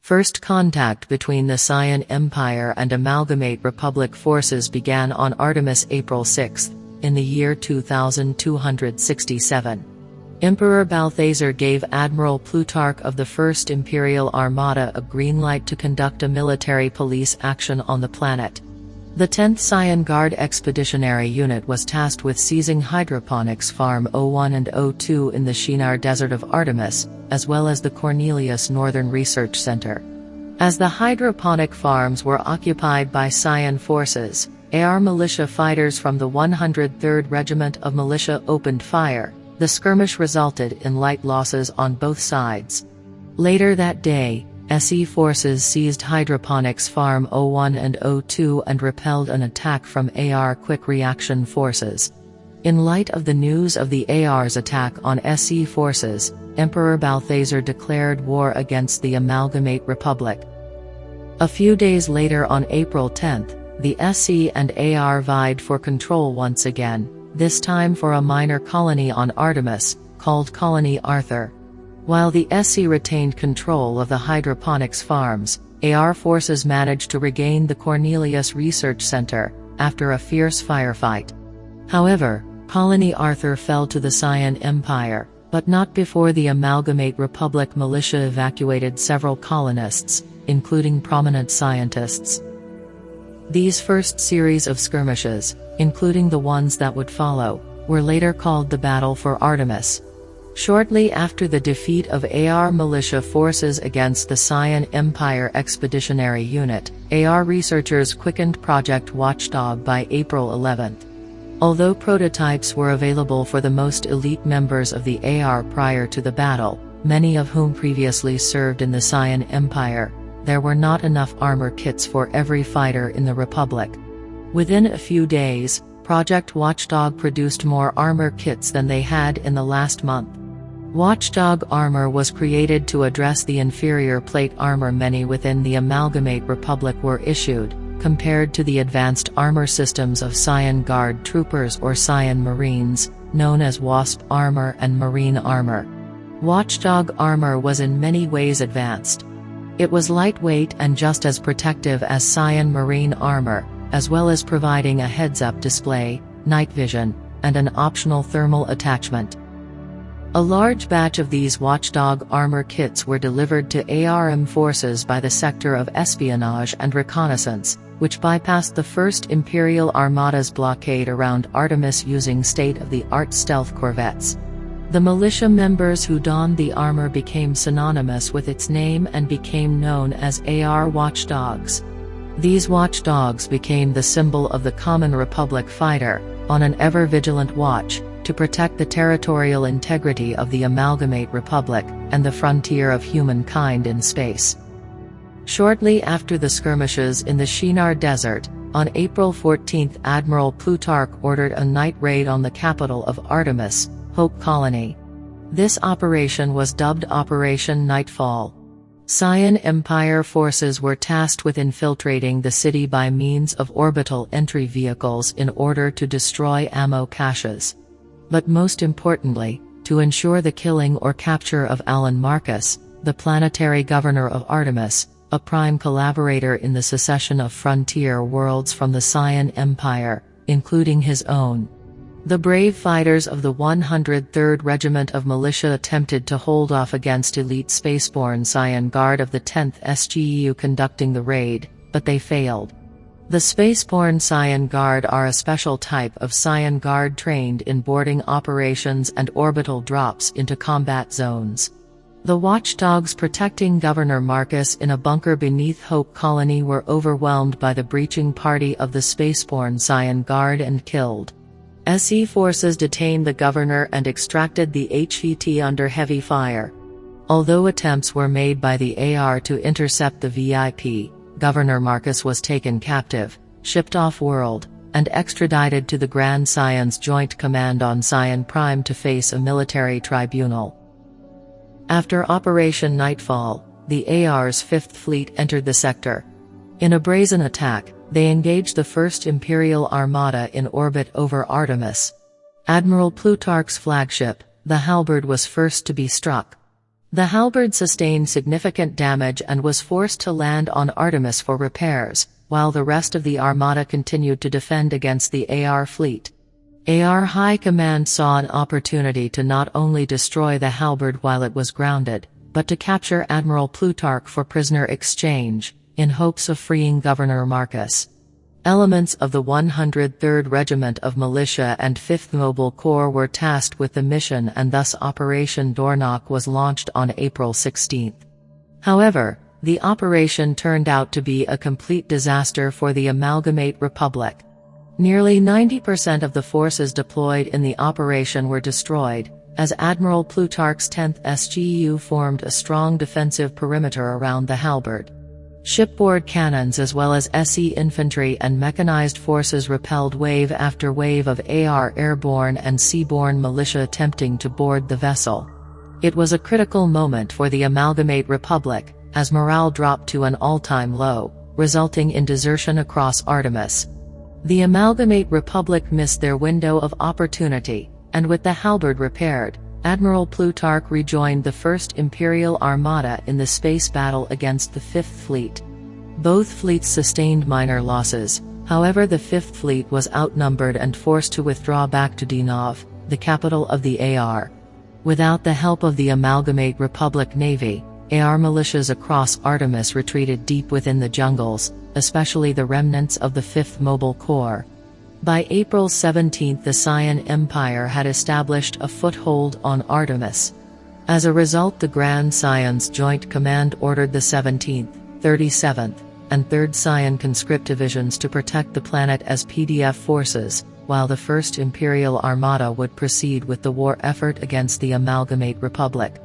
First contact between the Scion Empire and Amalgamate Republic forces began on Artemis April 6, in the year 2267. Emperor Balthazar gave Admiral Plutarch of the First Imperial Armada a green light to conduct a military police action on the planet. The 10th Scion Guard Expeditionary Unit was tasked with seizing Hydroponics Farm 01 and 02 in the Shinar Desert of Artemis, as well as the Cornelius Northern Research Center. As the hydroponic farms were occupied by Scion forces, AR militia fighters from the 103rd Regiment of Militia opened fire. The skirmish resulted in light losses on both sides. Later that day, SE forces seized Hydroponics Farm 01 and 02 and repelled an attack from AR Quick Reaction Forces. In light of the news of the AR's attack on SE forces, Emperor Balthazar declared war against the Amalgamate Republic. A few days later, on April 10, the SE and AR vied for control once again, this time for a minor colony on Artemis, called Colony Arthur. While the SE retained control of the hydroponics farms, AR forces managed to regain the Cornelius Research Center, after a fierce firefight. However, Colony Arthur fell to the Scion Empire, but not before the Amalgamate Republic militia evacuated several colonists, including prominent scientists. These first series of skirmishes, including the ones that would follow, were later called the Battle for Artemis. Shortly after the defeat of AR militia forces against the Scion Empire Expeditionary Unit, AR researchers quickened Project Watchdog by April 11. Although prototypes were available for the most elite members of the AR prior to the battle, many of whom previously served in the Scion Empire, there were not enough armor kits for every fighter in the Republic. Within a few days, Project Watchdog produced more armor kits than they had in the last month. Watchdog armor was created to address the inferior plate armor many within the Amalgamate Republic were issued, compared to the advanced armor systems of Scion Guard troopers or Scion Marines, known as Wasp armor and Marine armor. Watchdog armor was in many ways advanced. It was lightweight and just as protective as Scion Marine armor, as well as providing a heads-up display, night vision, and an optional thermal attachment. A large batch of these Watchdog armor kits were delivered to ARM forces by the Sector of Espionage and Reconnaissance, which bypassed the First Imperial Armada's blockade around Artemis using state-of-the-art stealth corvettes. The militia members who donned the armor became synonymous with its name and became known as AR Watchdogs. These watchdogs became the symbol of the common Republic fighter, on an ever-vigilant watch, to protect the territorial integrity of the Amalgamate Republic, and the frontier of humankind in space. Shortly after the skirmishes in the Shinar Desert, on April 14, Admiral Plutarch ordered a night raid on the capital of Artemis, Hope Colony. This operation was dubbed Operation Nightfall. Scion Empire forces were tasked with infiltrating the city by means of orbital entry vehicles in order to destroy ammo caches. But most importantly, to ensure the killing or capture of Alan Marcus, the planetary governor of Artemis, a prime collaborator in the secession of frontier worlds from the Scion Empire, including his own. The brave fighters of the 103rd Regiment of Militia attempted to hold off against elite spaceborne Scion Guard of the 10th SGU conducting the raid, but they failed. The spaceborne Scion Guard are a special type of Scion Guard trained in boarding operations and orbital drops into combat zones. The watchdogs protecting Governor Marcus in a bunker beneath Hope Colony were overwhelmed by the breaching party of the spaceborne Scion Guard and killed. SE forces detained the governor and extracted the HVT under heavy fire. Although attempts were made by the AR to intercept the VIP, Governor Marcus was taken captive, shipped off-world, and extradited to the Grand Scion's Joint Command on Cyan Prime to face a military tribunal. After Operation Nightfall, the AR's 5th Fleet entered the sector. In a brazen attack, they engaged the First Imperial Armada in orbit over Artemis. Admiral Plutarch's flagship, the Halberd, was first to be struck. The halberd sustained significant damage and was forced to land on Artemis for repairs, while the rest of the Armada continued to defend against the AR fleet. AR High Command saw an opportunity to not only destroy the halberd while it was grounded, but to capture Admiral Plutarch for prisoner exchange, in hopes of freeing Governor Marcus. Elements of the 103rd Regiment of Militia and 5th Mobile Corps were tasked with the mission, and thus Operation Doorknock was launched on April 16. However, the operation turned out to be a complete disaster for the Amalgamate Republic. Nearly 90% of the forces deployed in the operation were destroyed, as Admiral Plutarch's 10th SGU formed a strong defensive perimeter around the halberd. Shipboard cannons as well as SE infantry and mechanized forces repelled wave after wave of AR airborne and seaborne militia attempting to board the vessel. It was a critical moment for the Amalgamate Republic, as morale dropped to an all-time low, resulting in desertion across Artemis. The Amalgamate Republic missed their window of opportunity, and with the halberd repaired, Admiral Plutarch rejoined the 1st Imperial Armada in the space battle against the 5th Fleet. Both fleets sustained minor losses, however the 5th Fleet was outnumbered and forced to withdraw back to Dinov, the capital of the AR. Without the help of the Amalgamate Republic Navy, AR militias across Artemis retreated deep within the jungles, especially the remnants of the 5th Mobile Corps. By April 17 the Cyan Empire had established a foothold on Artemis. As a result, the Grand Scion's Joint Command ordered the 17th, 37th, and 3rd Scion conscript divisions to protect the planet as PDF forces, while the 1st Imperial Armada would proceed with the war effort against the Amalgamate Republic.